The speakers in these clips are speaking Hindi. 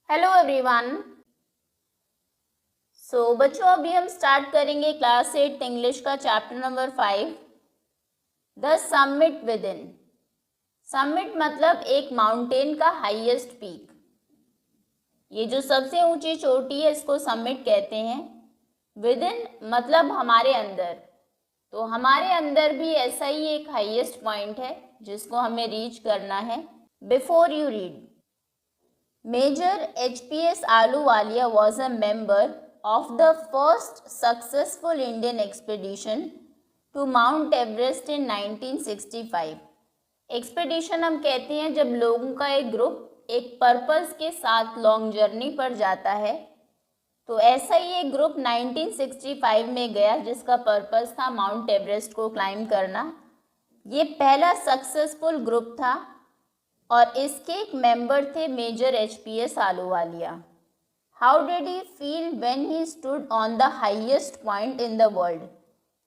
Hello everyone. बच्चों अभी हम स्टार्ट करेंगे क्लास 8 इंग्लिश का chapter number 5 the summit with in. Summit मतलब एक माउंटेन का हाईएस्ट पीक। ये जो सबसे ऊंची चोटी है इसको समिट कहते हैं। विद इन मतलब हमारे अंदर। तो हमारे अंदर भी ऐसा ही एक हाईएस्ट पॉइंट है जिसको हमें रीच करना है। Before you read, Major HPS Ahluwalia was a member of the first successful Indian expedition to Mount Everest in 1965. Expedition हम कहते हैं जब लोगों का एक ग्रुप एक पर्पस के साथ लॉन्ग जर्नी पर जाता है। तो ऐसा ही एक ग्रुप 1965 में गया जिसका पर्पस था माउंट एवरेस्ट को क्लाइंब करना। ये पहला सक्सेसफुल ग्रुप था और इसके एक मेंबर थे major HPS Ahluwalia. How did he feel when he stood on the highest point in the world?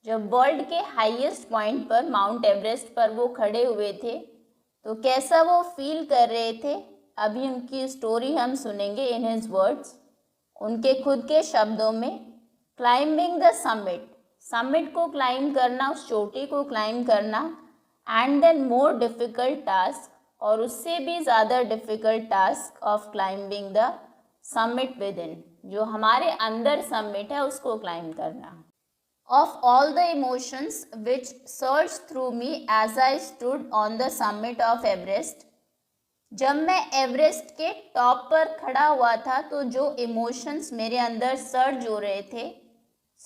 जब वर्ल्ड के हाईएस्ट पॉइंट पर माउंट एवरेस्ट पर वो खड़े हुए थे तो कैसा वो फील कर रहे थे? अभी उनकी स्टोरी हम सुनेंगे इन हिज वर्ड्स, उनके खुद के शब्दों में। क्लाइंबिंग द समिट, समिट को क्लाइंब करना, उस चोटी को क्लाइंब करना। And then more difficult task, और उससे भी ज़्यादा difficult task of climbing the summit within, जो हमारे अंदर समिट है उसको क्लाइंब करना। Of all the emotions which search through me as I stood on the summit of Everest, जब मैं एवरेस्ट के टॉप पर खड़ा हुआ था तो जो इमोशंस मेरे अंदर सर्ज हो रहे थे,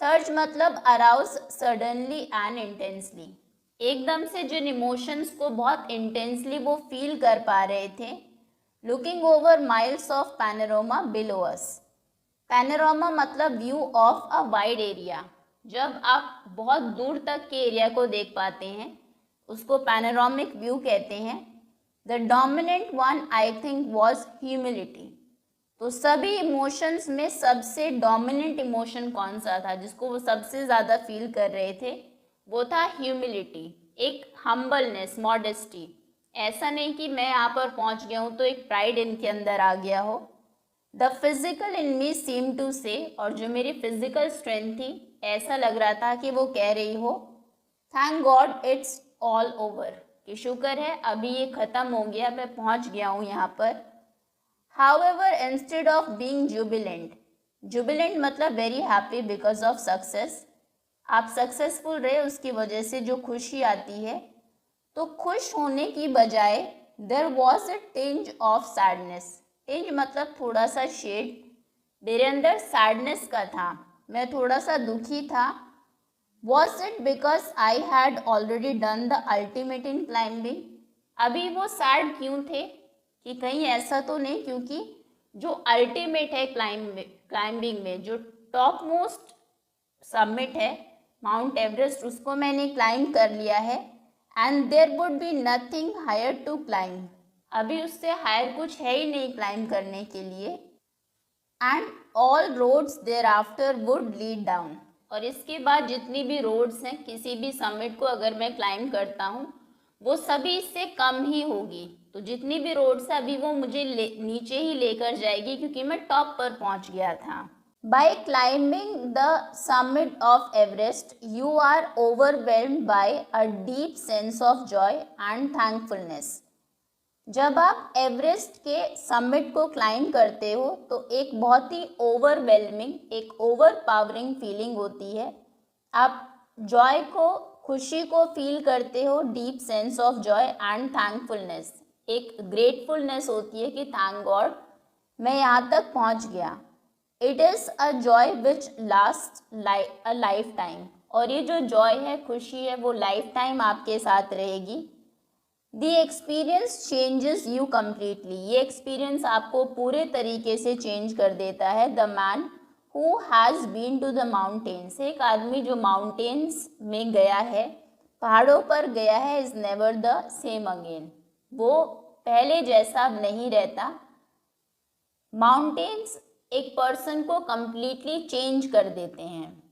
सर्ज मतलब अराउज सडनली एंड इंटेंसली, एकदम से जिन इमोशंस को बहुत इंटेंसली वो फील कर पा रहे थे। Looking over miles of panorama below us, panorama मतलब view of a wide area, जब आप बहुत दूर तक के एरिया को देख पाते हैं उसको पैनोरामिक व्यू कहते हैं। The dominant one I think was humility, तो सभी इमोशंस में सबसे डोमिनेंट इमोशन कौन सा था जिसको वो सबसे ज़्यादा फील कर रहे थे? वो था ह्यूमिलिटी, एक हम्बलनेस, मॉडेस्टी। ऐसा नहीं कि मैं यहाँ पर पहुँच गया हूँ तो एक प्राइड इनके अंदर आ गया हो। The physical in me seem to say, और जो मेरी फिजिकल स्ट्रेंथ थी ऐसा लग रहा था कि वो कह रही हो thank God it's all over, कि शुक्र है अभी ये ख़त्म हो गया, मैं पहुँच गया हूँ यहाँ पर। However instead of being jubilant, jubilant मतलब very happy because of success, आप सक्सेसफुल रहे उसकी वजह से जो खुशी आती है, तो खुश होने की बजाय there was a tinge of sadness, tinge मतलब थोड़ा सा शेड, मेरे अंदर सैडनेस का था, मैं थोड़ा सा दुखी था। Was it because I had already done the ultimate in climbing, अभी वो सैड क्यों थे कि कहीं ऐसा तो नहीं क्योंकि जो अल्टीमेट है क्लाइंबिंग में, जो टॉप मोस्ट समिट है माउंट एवरेस्ट, उसको मैंने क्लाइंब कर लिया है। And there would be nothing higher to climb, अभी उससे हायर कुछ है ही नहीं क्लाइंब करने के लिए। And all roads thereafter would lead down, और इसके बाद जितनी भी रोड्स हैं किसी भी समिट को अगर मैं क्लाइंब करता हूँ वो सभी इससे कम ही होगी, तो जितनी भी रोड्स है अभी वो मुझे नीचे ही लेकर जाएगी क्योंकि मैं टॉप पर पहुँच गया था। By climbing the summit of Everest, you are overwhelmed by a deep sense of joy and thankfulness. जब आप एवरेस्ट के समिट को क्लाइंब करते हो तो एक बहुत ही ओवरवेलमिंग, एक ओवरपावरिंग फीलिंग होती है। आप जॉय को, खुशी को फील करते हो, deep sense of Joy and thankfulness, एक ग्रेटफुलनेस होती है कि थैंक गॉड मैं यहाँ तक पहुँच गया। It is a joy which last a life time, और ये जो जॉय है, खुशी है, वो लाइफ टाइम आपके साथ रहेगी। The experience changes you completely, ये एक्सपीरियंस आपको पूरे तरीके से चेंज कर देता है। The man who has been to the mountains, एक आदमी जो माउंटेन्स में गया है, पहाड़ों पर गया है, is never the same again, वो पहले जैसा अब नहीं रहता। माउंटेन्स एक पर्सन को कम्प्लीटली चेंज कर देते हैं।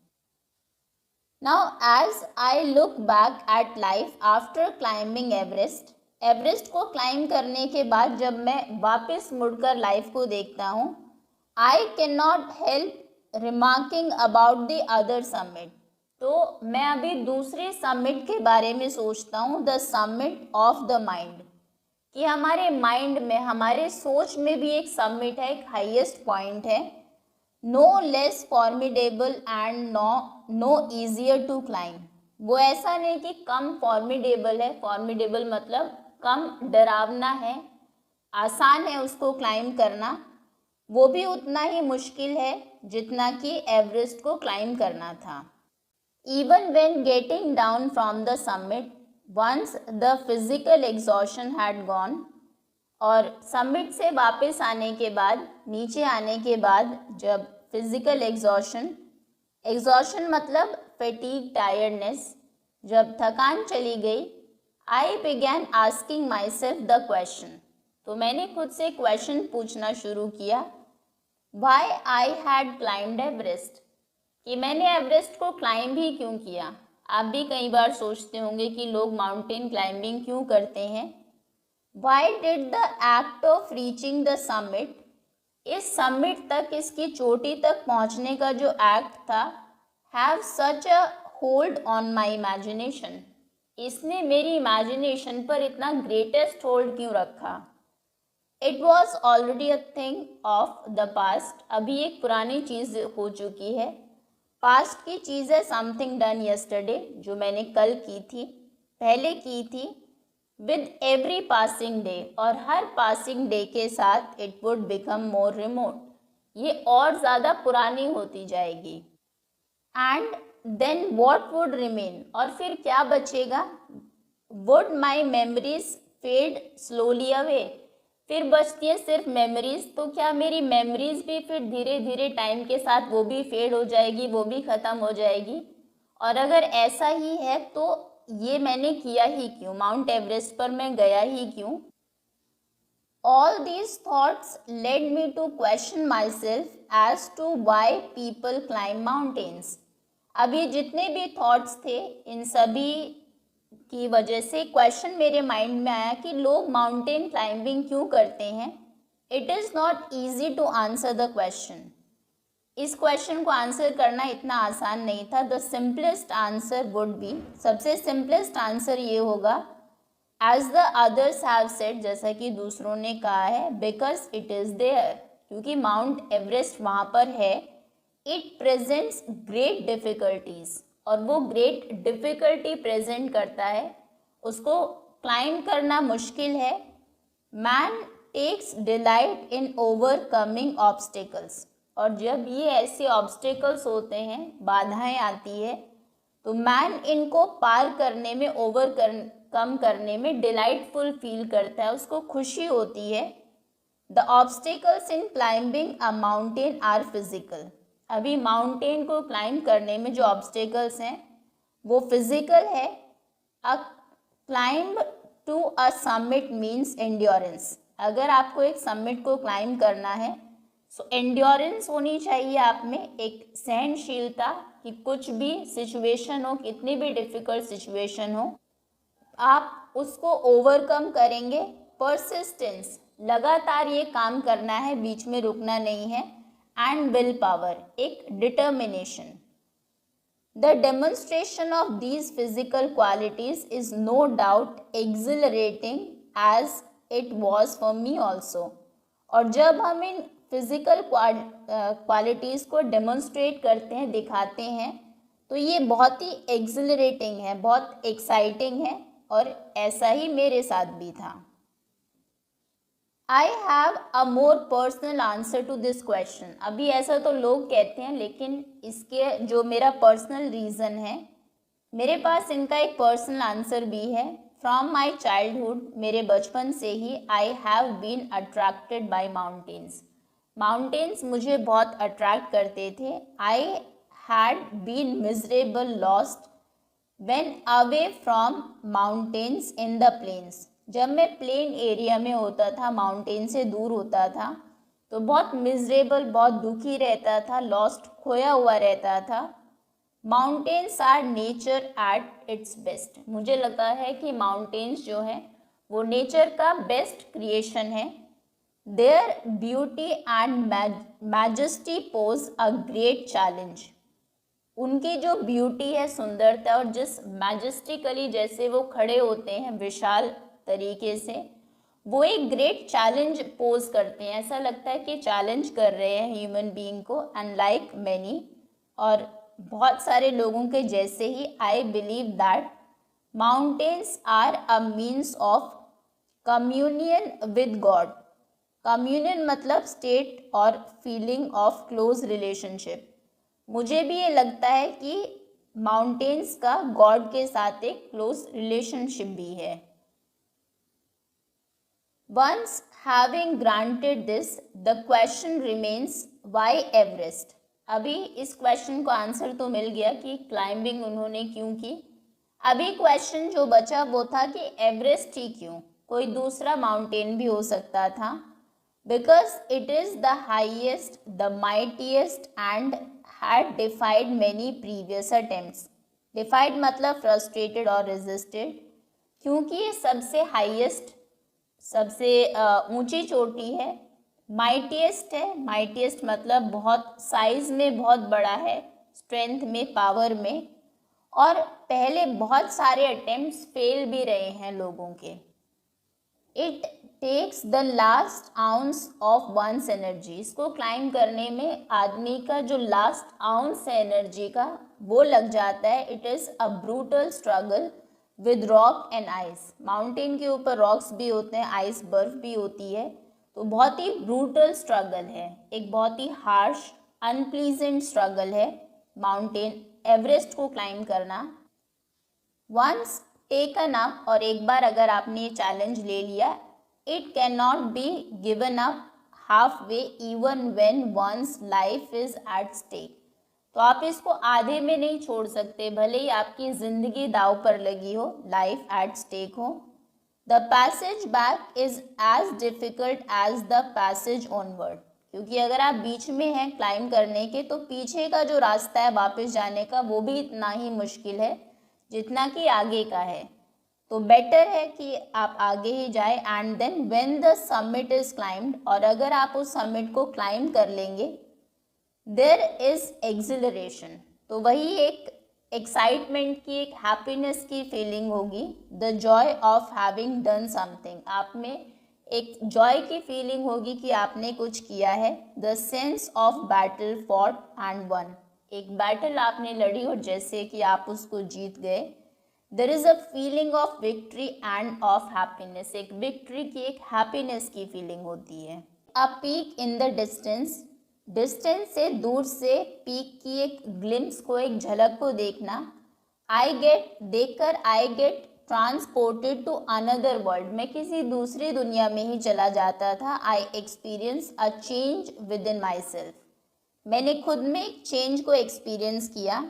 Now as I look back at life after climbing Everest, Everest को क्लाइम करने के बाद जब मैं वापस मुड़कर लाइफ को देखता हूँ, I can not help remarking about the other summit. तो मैं अभी दूसरे समिट के बारे में सोचता हूँ, the summit of the mind, कि हमारे माइंड में, हमारे सोच में भी एक समिट है, एक हाईएस्ट पॉइंट है, no less formidable and no easier to climb. वो ऐसा नहीं कि कम फॉर्मिडेबल है, फॉर्मिडेबल मतलब कम डरावना है, आसान है उसको क्लाइम करना, वो भी उतना ही मुश्किल है जितना कि एवरेस्ट को क्लाइम करना था। Even when getting down from the summit, once the physical exhaustion had gone, और समिट से वापस आने के बाद, नीचे आने के बाद, जब फिजिकल एग्जॉशन मतलब फैटीग, टायर्डनेस, जब थकान चली गई, I began asking myself the question, तो मैंने खुद से क्वेश्चन पूछना शुरू किया, why I had climbed Everest, कि मैंने एवरेस्ट को क्लाइंब ही क्यों किया। आप भी कई बार सोचते होंगे कि लोग माउंटेन क्लाइंबिंग क्यों करते हैं। Why did the act of reaching the summit, इस समिट तक, इसकी चोटी तक पहुंचने का जो एक्ट था, have such a hold on my imagination, इसने मेरी इमेजिनेशन पर इतना ग्रेटेस्ट होल्ड क्यों रखा। It was already a thing of the past, अभी एक पुरानी चीज़ हो चुकी है, पास्ट की चीज़ है, समथिंग डन यस्टरडे, जो मैंने कल की थी, पहले की थी, विद एवरी पासिंग डे, और हर पासिंग डे के साथ it would become more remote, ये और ज़्यादा पुरानी होती जाएगी। And then what would remain, और फिर क्या बचेगा, would my memories fade slowly away, फिर बचती है सिर्फ मेमोरीज, तो क्या मेरी मेमोरीज भी फिर धीरे धीरे टाइम के साथ वो भी फेड हो जाएगी, वो भी ख़त्म हो जाएगी। और अगर ऐसा ही है तो ये मैंने किया ही क्यों, माउंट एवरेस्ट पर मैं गया ही क्यों। All these thoughts led me to question myself as to why people climb mountains. अब ये जितने भी थॉट्स थे, इन सभी की वजह से क्वेश्चन मेरे माइंड में आया कि लोग माउंटेन क्लाइंबिंग क्यों करते हैं। It is not easy to answer the question, इस क्वेश्चन को आंसर करना इतना आसान नहीं था। The simplest answer would be, सबसे सिंपलेस्ट आंसर ये होगा, as the others have said, जैसा कि दूसरों ने कहा है, बिकॉज इट इज़ देयर, क्योंकि माउंट एवरेस्ट वहाँ पर है, इट प्रेजेंट्स ग्रेट डिफ़िकल्टीज़, और वो ग्रेट डिफ़िकल्टी प्रेजेंट करता है, उसको क्लाइंब करना मुश्किल है। Man takes delight in overcoming obstacles, और जब ये ऐसे ऑब्स्टिकल्स होते हैं, बाधाएं आती है, तो मैन इनको पार करने में, कम करने में डिलाइटफुल फील करता है, उसको खुशी होती है। The obstacles in climbing a mountain are physical, अभी माउंटेन को क्लाइंब करने में जो ऑब्स्टिकल्स हैं वो फिजिकल है। A climb to a summit means endurance, अगर आपको एक समिट को क्लाइंब करना है सो एंड्योरेंस होनी चाहिए आप में, एक सहनशीलता, कि कुछ भी सिचुएशन हो, कितनी भी डिफ़िकल्ट सिचुएशन हो, आप उसको ओवरकम करेंगे। परसिस्टेंस, लगातार ये काम करना है, बीच में रुकना नहीं है। एंड विल पावर, एक determination. The demonstration of these physical qualities is no doubt accelerating as it was for me also, और जब हम इन फिजिकल क्वालिटीज़ को डेमोन्स्ट्रेट करते हैं, दिखाते हैं, तो ये बहुत ही एक्सिलरेटिंग है, बहुत एक्साइटिंग है, और ऐसा ही मेरे साथ भी था। I have a more personal answer to this question, अभी ऐसा तो लोग कहते हैं, लेकिन इसके जो मेरा पर्सनल रीज़न है, मेरे पास इनका एक पर्सनल आंसर भी है। फ्रॉम माई चाइल्डहुड, मेरे बचपन से ही, I have been attracted by mountains, mountains मुझे बहुत अट्रैक्ट करते थे। I had been miserable lost when away from mountains in the plains, जब मैं प्लेन एरिया में होता था, माउंटेन से दूर होता था, तो बहुत मिजरेबल, बहुत दुखी रहता था, लॉस्ट, खोया हुआ रहता था। Mountains are nature at its best, मुझे लगता है कि माउंटेन्स जो है वो नेचर का बेस्ट क्रिएशन है। There beauty and majesty pose a great challenge. उनकी जो ब्यूटी है, सुंदरता, और जिस मैजेस्टिकली जैसे वो खड़े होते हैं विशाल तरीके से, वो एक ग्रेट चैलेंज पोज करते हैं। ऐसा लगता है कि चैलेंज कर रहे हैं ह्यूमन बीइंग को। एंड लाइक मैनी, और बहुत सारे लोगों के जैसे ही, I believe that mountains are a means of communion with God. Communion मतलब स्टेट और फीलिंग ऑफ क्लोज रिलेशनशिप। मुझे भी ये लगता है कि माउंटेन्स का गॉड के साथ एक क्लोज रिलेशनशिप भी है। Once having granted this, the question remains why Everest. अभी इस क्वेश्चन को आंसर तो मिल गया कि क्लाइंबिंग उन्होंने क्यों की। अभी क्वेश्चन जो बचा वो था कि एवरेस्ट ही क्यों, कोई दूसरा माउंटेन भी हो सकता था। Because it is the highest, the mightiest and had defied many previous attempts। defied मतलब frustrated और resisted, क्योंकि ये सबसे हाईएस्ट, सबसे ऊंची चोटी है। माइटिएस्ट है, माइटिएस्ट मतलब बहुत साइज में बहुत बड़ा है, स्ट्रेंथ में, पावर में, और पहले बहुत सारे अटेम्प्ट्स फेल भी रहे हैं लोगों के। It takes the last ounce of one's energy. इसको क्लाइंब करने में आदमी का जो लास्ट आउंस है एनर्जी का, वो लग जाता है। It is a brutal struggle with rock and ice. Mountain के ऊपर रॉक्स भी होते हैं, आइस, बर्फ भी होती है, तो बहुत ही ब्रूटल स्ट्रगल है, एक बहुत ही हार्श, अनप्लीजेंट स्ट्रगल है माउंटेन एवरेस्ट को क्लाइंब करना। वंस टेकन अप, और एक बार अगर आपने ये चैलेंज ले लिया, it can not be given up halfway even when one's life is at stake. तो आप इसको आधे में नहीं छोड़ सकते, भले ही आपकी जिंदगी दाव पर लगी हो, लाइफ एट स्टेक हो। The passage back is as difficult as the passage onward. क्योंकि अगर आप बीच में हैं क्लाइंब करने के, तो पीछे का जो रास्ता है वापस जाने का, वो भी इतना ही मुश्किल है जितना कि आगे का है। तो बेटर है कि आप आगे ही जाए। And then when the summit is climbed, और अगर आप उस समिट को क्लाइंब कर लेंगे, देयर इज एक्सिलरेशन, तो वही एक एक्साइटमेंट की, एक हैप्पीनेस की फीलिंग होगी। The Joy of having done something, आप में एक जॉय की फीलिंग होगी कि आपने कुछ किया है। The sense of battle fought and won, एक बैटल आपने लड़ी और जैसे कि आप उसको जीत गए। There is a feeling of victory and of happiness, एक विक्ट्री की, एक हैप्पीनेस की फीलिंग होती है। A peak in the distance, distance से, दूर से, पीक की एक ग्लिम्स को, एक झलक को देखना। आई गेट, देखकर I get transported to another world, मैं किसी दूसरी दुनिया में ही चला जाता था। I experience a change within myself, मैंने खुद में एक चेंज को एक्सपीरियंस किया।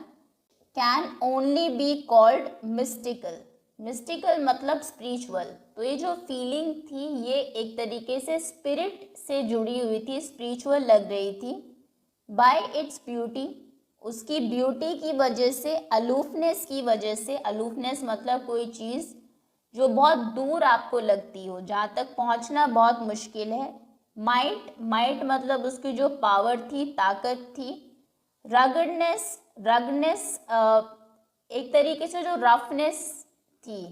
Can only be called mystical, mystical मतलब स्पिरिचुअल। तो ये जो फीलिंग थी, ये एक तरीके से स्पिरिट से जुड़ी हुई थी, स्पिरिचुअल लग रही थी। बाय इट्स ब्यूटी, उसकी ब्यूटी की वजह से, अलूफनेस की वजह से। अलूफनेस मतलब कोई चीज़ जो बहुत दूर आपको लगती हो, जहाँ तक पहुँचना बहुत मुश्किल है। माइट, माइट मतलब उसकी जो पावर थी, ताकत थी। रगडनेस, रगनेस एक तरीके से जो रफनेस थी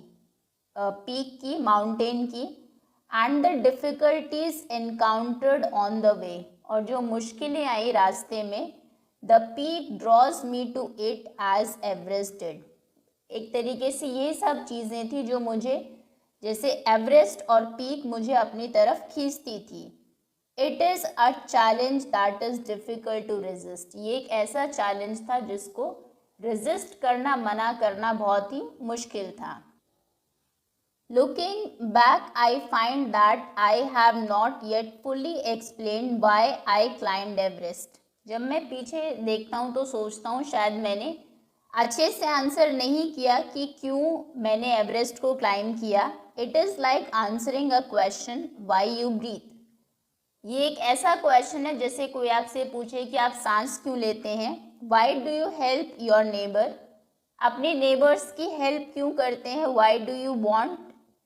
पीक की, माउंटेन की। And the difficulties encountered on the way, और जो मुश्किलें आई रास्ते में। The peak draws me to it as Everest did, एक तरीके से ये सब चीज़ें थी जो मुझे, जैसे एवरेस्ट और पीक मुझे अपनी तरफ खींचती थी। It is a challenge that is difficult to resist, ये एक ऐसा चैलेंज था जिसको रेजिस्ट करना, मना करना बहुत ही मुश्किल था। Looking back I find that I have not yet fully explain why I climbed Everest. जब मैं पीछे देखता हूँ तो सोचता हूँ शायद मैंने अच्छे से आंसर नहीं किया कि क्यों मैंने एवरेस्ट को क्लाइंब किया। It is like answering a question why you breathe, ये एक ऐसा क्वेश्चन है जैसे कोई आपसे पूछे कि आप सांस क्यों लेते हैं। Why do you help your neighbour, अपने नेबर्स की हेल्प क्यों करते हैं। Why do you want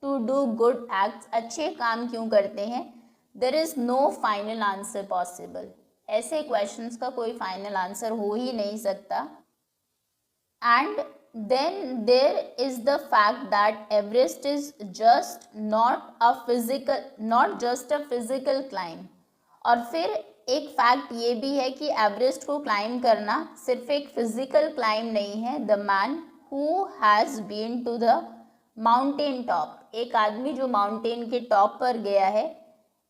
to do good acts, अच्छे काम क्यों करते हैं, there is no final answer possible, ऐसे क्वेश्चंस का कोई फाइनल आंसर हो ही नहीं सकता। And then there is the fact that Everest is just not just a physical climb, और फिर एक फैक्ट ये भी है कि एवरेस्ट को क्लाइंब करना सिर्फ एक फिजिकल क्लाइंब नहीं है। The man who has been to the mountain top, एक आदमी जो माउंटेन के टॉप पर गया है,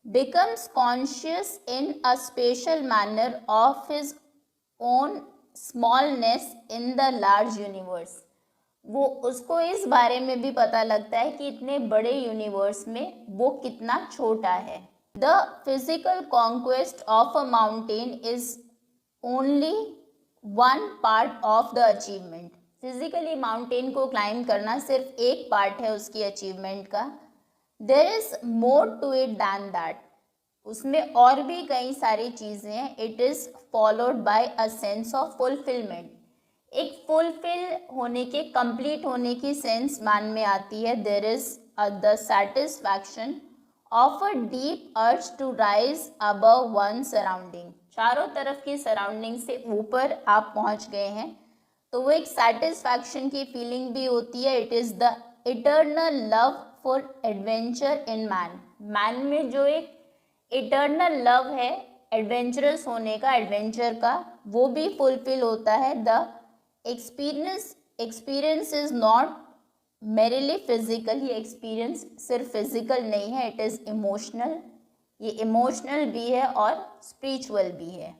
becomes conscious in a spatial manner of his own smallness in the large universe, वो उसको इस बारे में भी पता लगता है कि इतने बड़े यूनिवर्स में वो कितना छोटा है। The physical conquest of a mountain is only one part of the achievement, physically mountain को क्लाइंब करना सिर्फ एक पार्ट है उसकी अचीवमेंट का। There is more to it than that, उसमें और भी कई सारी चीज़ें हैं। It is followed by a sense of fulfilment, एक फुलफिल होने के, कंप्लीट होने की सेंस मान में आती है। There is the satisfaction of a deep urge to rise above one surrounding, चारों तरफ की सराउंडिंग से ऊपर आप पहुंच गए हैं तो वो एक सेटिस्फैक्शन की फीलिंग भी होती है। It is the eternal love for adventure in man, man में जो एक इटर्नल लव है एडवेंचरस होने का, एडवेंचर का, वो भी फुलफिल होता है। The experience is not merrily physical, ये एक्सपीरियंस सिर्फ फिजिकल नहीं है, इट इज़ इमोशनल, ये इमोशनल भी है और स्पिरिचुअल भी है।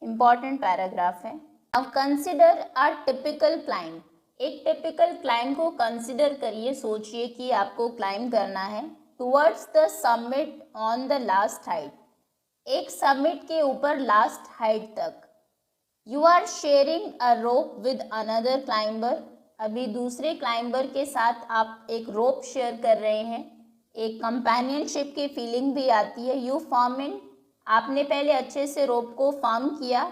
इम्पॉर्टेंट पैराग्राफ है। अब कंसिडर अ टिपिकल क्लाइंब, एक टिपिकल क्लाइंब को कंसिडर करिए, सोचिए कि आपको क्लाइंब करना है towards the summit on the last height, एक समिट के ऊपर लास्ट हाइट तक। You are sharing a rope with another climber, अभी दूसरे क्लाइंबर के साथ आप एक रोप शेयर कर रहे हैं, एक कंपेनियनशिप की फीलिंग भी आती है। यू फॉर्मिंग, आपने पहले अच्छे से रोप को फॉर्म किया,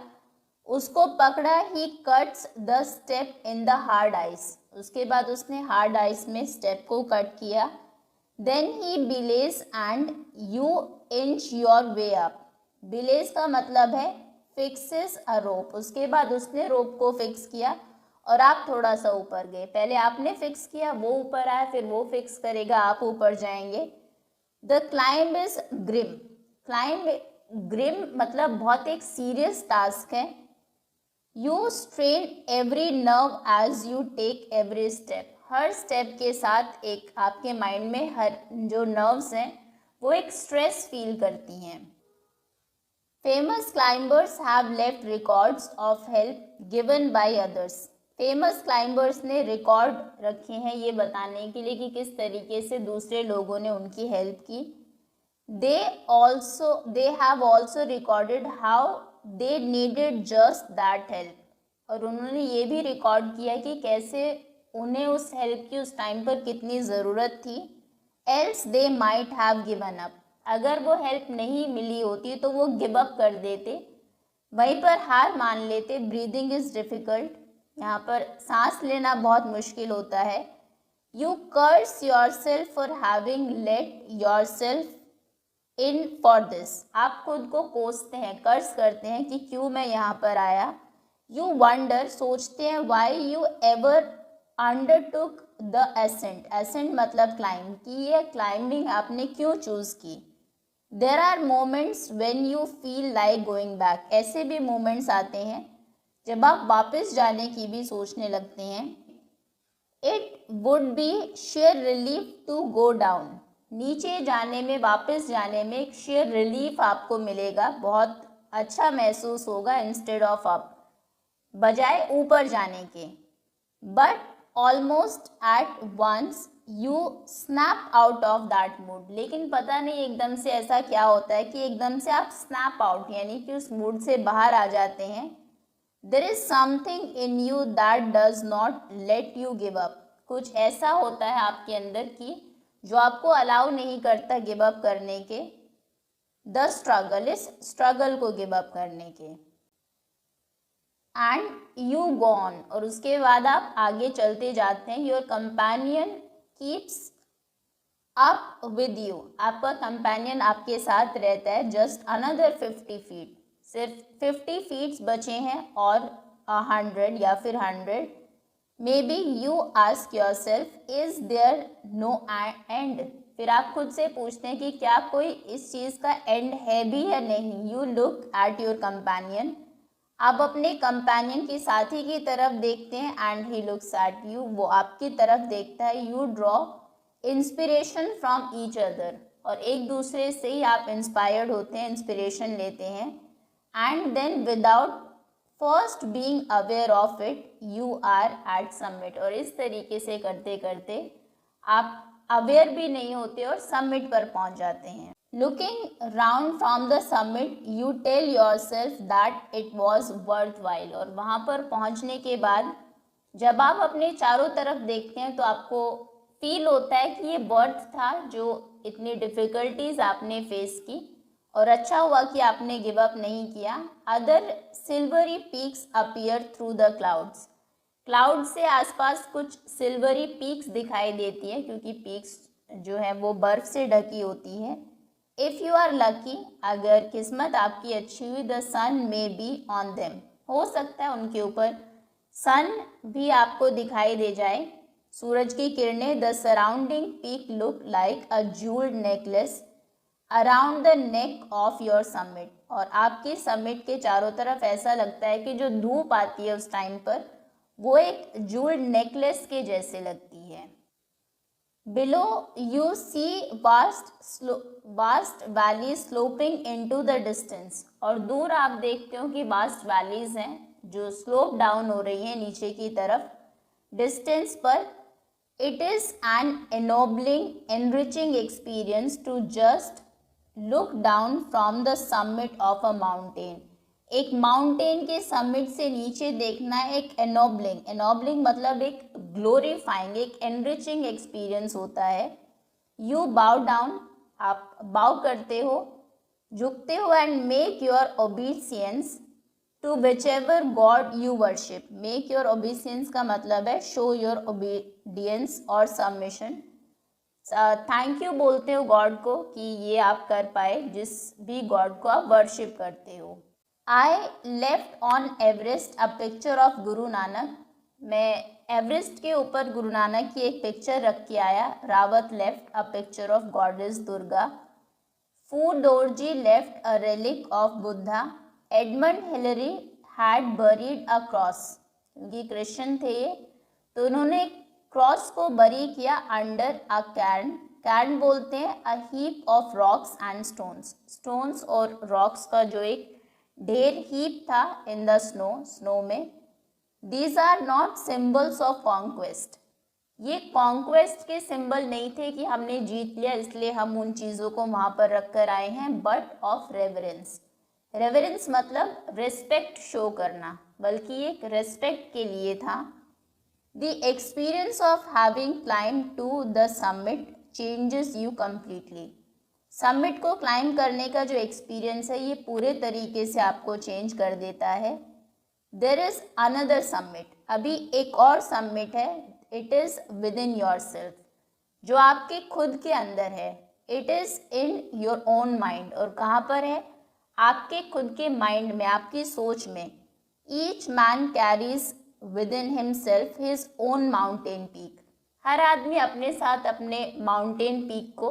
उसको पकड़ा, he cuts the step in the hard ice, उसके बाद उसने हार्ड आइस में स्टेप को कट किया। Then he belays and you inch your way up, belays का मतलब है फिक्सेस अ रोप, उसके बाद उसने रोप को फिक्स किया और आप थोड़ा सा ऊपर गए, पहले आपने फिक्स किया, वो ऊपर आया, फिर वो फिक्स करेगा, आप ऊपर जाएंगे। The climb is grim, climb grim मतलब बहुत एक सीरियस टास्क है। You strain every nerve as you take every step, हर स्टेप के साथ एक आपके माइंड में हर जो नर्व्स हैं वो एक स्ट्रेस फील करती हैं। Famous climbers have left records of help given by others, famous climbers ने रिकॉर्ड रखे हैं ये बताने के लिए कि किस तरीके से दूसरे लोगों ने उनकी हेल्प की। They have also recorded how they needed just that help, और उन्होंने ये भी रिकॉर्ड किया कि कैसे उन्हें उस हेल्प की उस टाइम पर कितनी ज़रूरत थी। Else they might have given up, अगर वो हेल्प नहीं मिली होती तो वो गिव अप कर देते, वहीं पर हार मान लेते। ब्रीदिंग इज़ डिफ़िकल्ट, यहाँ पर सांस लेना बहुत मुश्किल होता है। You curse yourself for having let yourself in for this, आप खुद को कोसते हैं, कर्स करते हैं कि क्यों मैं यहाँ पर आया। यू वंडर, सोचते हैं, why you ever undertook the ascent, ascent मतलब क्लाइंब, कि ये क्लाइंबिंग आपने क्यों चूज़ की। There are moments when you feel like going back, ऐसे भी मोमेंट्स आते हैं जब आप वापस जाने की भी सोचने लगते हैं। It would be sheer relief to go down, नीचे जाने में, वापस जाने में एक शेयर रिलीफ आपको मिलेगा, बहुत अच्छा महसूस होगा इंस्टेड ऑफ अप, बजाय ऊपर जाने के। But almost at once you snap out of that mood, लेकिन पता नहीं एकदम से ऐसा क्या होता है कि एकदम से आप स्नैप आउट यानी कि उस मूड से बाहर आ जाते हैं। There is something in you that does not let you give up, कुछ ऐसा होता है आपके अंदर की जो आपको अलाउ नहीं करता गिव अप करने के। द स्ट्रगल, इस स्ट्रगल को गिव अप करने के। एंड यू गो ऑन, और उसके बाद आप आगे चलते जाते हैं। Your companion keeps up with you, आपका कंपेनियन आपके साथ रहता है, जस्ट अनदर 50 फीट, सिर्फ 50 फीट्स बचे हैं और 100 या फिर 100. Maybe you ask yourself is there no end, फिर आप खुद से पूछते हैं कि क्या कोई इस चीज़ का एंड है भी या नहीं. You look at your companion, आप अपने कंपेनियन की साथी की तरफ देखते हैं. And he looks at you, वो आपकी तरफ देखता है. You draw inspiration from each other, और एक दूसरे से ही आप इंस्पायर्ड होते हैं, इंस्पिरेशन लेते हैं. And then without first being aware of it you are at summit, और इस तरीके से करते करते आप अवेयर भी नहीं होते और समिट पर पहुंच जाते हैं. Looking round from the summit you tell yourself that it was worthwhile, और वहाँ पर पहुँचने के बाद जब आप अपने चारों तरफ देखते हैं तो आपको फील होता है कि ये वर्थ था, जो इतनी डिफ़िकल्टीज आपने फेस की, और अच्छा हुआ कि आपने गिव अप नहीं किया. Other silvery peaks appear through the clouds, cloud से आसपास कुछ सिल्वरी पीक्स दिखाई देती है, क्योंकि पीक्स जो है वो बर्फ से ढकी होती है. इफ़ यू आर लकी, अगर किस्मत आपकी अच्छी हुई, the sun may be on them, हो सकता है उनके ऊपर सन भी आपको दिखाई दे जाए, सूरज की किरणें. The surrounding peak look like a jewelled necklace around the neck of your summit, और आपके समिट के चारों तरफ ऐसा लगता है कि जो धूप आती है उस टाइम पर वो एक ज्यूल्ड नेकलेस के जैसे लगती है. Below you see vast valley sloping into the distance, और दूर आप देखते हो कि वास्ट वैलीज हैं जो स्लोप डाउन हो रही हैं नीचे की तरफ डिस्टेंस पर. It is an ennobling enriching experience to just look down from the summit of a mountain, एक माउंटेन के समिट से नीचे देखना एक एनोबलिंग मतलब एक ग्लोरीफाइंग, एक एनरिचिंग एक्सपीरियंस होता है. यू बाउ डाउन, आप बाउ करते हो, झुकते हो. And make your obedience to whichever god you worship, make your obedience का मतलब है शो योर ओबीडियंस और सबमिशन. थैंक यू बोलते हो गॉड को कि ये आप कर पाए, जिस भी गॉड को आप वर्शिप करते हो. I left on Everest a picture of Guru Nanak, मैं एवरेस्ट के ऊपर गुरु नानक की एक पिक्चर रख के आया. Rawat left a picture of goddess Durga. Phu Dorji left a relic of Buddha. Edmund Hillary had buried a cross, क्योंकि क्रिश्चियन थे ये तो उन्होंने क्रॉस को बरी किया अंडर अ कैर्न. कैर्न बोलते हैं a heap of rocks and stones और रॉक्स का जो एक ढेर हीप था इन द स्नो में. These are not symbols of conquest, ये कॉन्क्वेस्ट के सिंबल नहीं थे कि हमने जीत लिया इसलिए हम उन चीज़ों को वहाँ पर रख कर आए हैं, बट ऑफ रेवरेंस. रेवरेंस मतलब रिस्पेक्ट शो करना, बल्कि एक रेस्पेक्ट के लिए था. The experience of having climb to the summit changes you completely, summit को क्लाइंब करने का जो एक्सपीरियंस है ये पूरे तरीके से आपको चेंज कर देता है. देयर इज़ अनदर समिट, अभी एक और समिट है. It is with in your self, जो आपके खुद के अंदर है. It is in your own mind, और कहाँ पर है? आपके खुद के माइंड में, आपकी सोच में. Each man carries within himself his own mountain peak, हर आदमी अपने साथ अपने माउंटेन पीक को,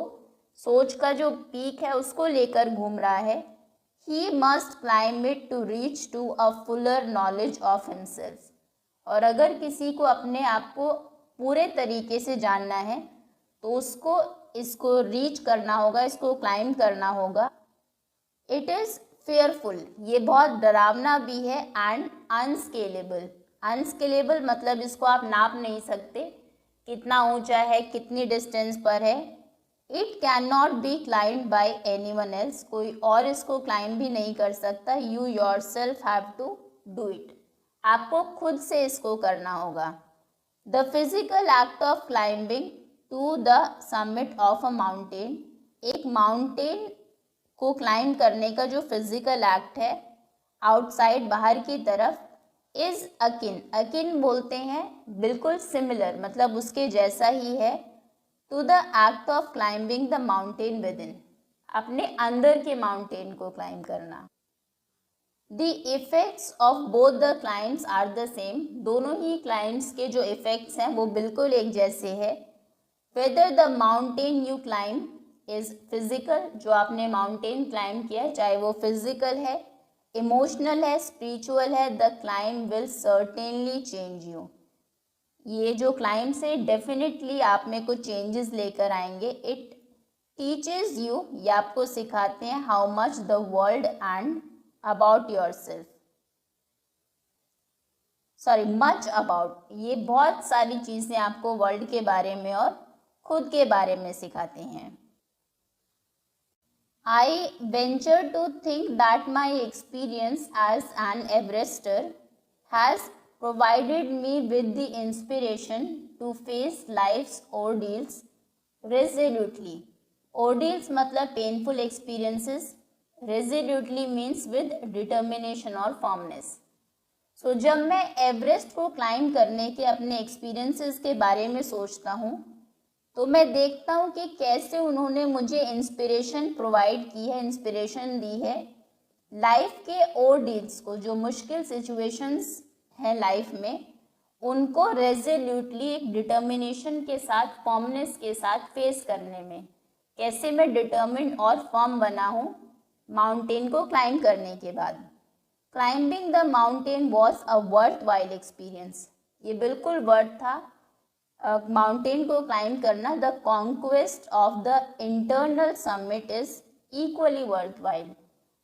सोच का जो पीक है उसको लेकर घूम रहा है. He must climb it to reach to a fuller knowledge of himself, और अगर किसी को अपने आप को पूरे तरीके से जानना है तो उसको इसको रीच करना होगा, इसको क्लाइम करना होगा. इट इज़ फेयरफुल, ये बहुत डरावना भी है. एंड अनस्केलेबल, अनस्केलेबल मतलब इसको आप नाप नहीं सकते कितना ऊंचा है, कितनी डिस्टेंस पर है. It can not be climbed by anyone else, कोई और इसको क्लाइम भी नहीं कर सकता. You yourself have to do it, आपको खुद से इसको करना होगा. The physical act of climbing to the summit of a mountain, एक माउंटेन को क्लाइंब करने का जो फिजिकल एक्ट है आउटसाइड, बाहर की तरफ, इज़ अकिन, अकिन बोलते हैं बिल्कुल सिमिलर मतलब उसके जैसा ही है, to the act of climbing the mountain within, अपने अंदर के माउंटेन को क्लाइंब करना। The effects of both the climbs are the same, दोनों ही क्लाइंब्स के जो इफेक्ट्स हैं वो बिल्कुल एक जैसे है। Whether the mountain you climb is physical, जो आपने माउंटेन क्लाइंब किया चाहे वो फिजिकल है, इमोशनल है, स्पिरिचुअल है, the climb will certainly change you. ये जो क्लाइंब्स है डेफिनेटली आप में कुछ चेंजेस लेकर आएंगे। इट टीचेज यू, ये आपको सिखाते हैं how much the world and about yourself, sorry much about, ये बहुत सारी चीज़ें आपको वर्ल्ड के बारे में और खुद के बारे में सिखाते हैं। I venture to think that my experience as an Everester has provided me with the inspiration to face life's ordeals resolutely. Ordeals मतलब painful experiences, resolutely means with determination और firmness. So जब मैं एवरेस्ट को क्लाइंब करने के अपने एक्सपीरियंसेस के बारे में सोचता हूँ तो मैं देखता हूँ कि कैसे उन्होंने मुझे इंस्पिरेशन प्रोवाइड की है, इंस्पिरेशन दी है लाइफ के ऑर्डील्स को, जो मुश्किल सिचुएशंस हैं लाइफ में, उनको रेजोल्यूटली एक डिटर्मिनेशन के साथ, फर्मनेस के साथ फेस करने में। कैसे मैं डिटर्मिन्ड और फर्म बना हूँ माउंटेन को क्लाइंब करने के बाद। Climbing the mountain was a worth while experience, ये बिल्कुल वर्थ था माउंटेन को क्लाइंब करना। The conquest of the internal summit is equally worth while,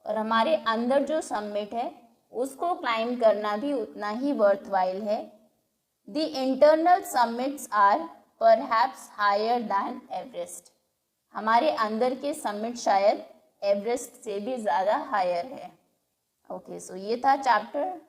और हमारे अंदर जो समिट है उसको क्लाइंब करना भी उतना ही वर्थ वाइल है। The internal summits are perhaps higher than Everest, हमारे अंदर के समिट शायद एवरेस्ट से भी ज़्यादा हायर है। ओके, सो ये था चैप्टर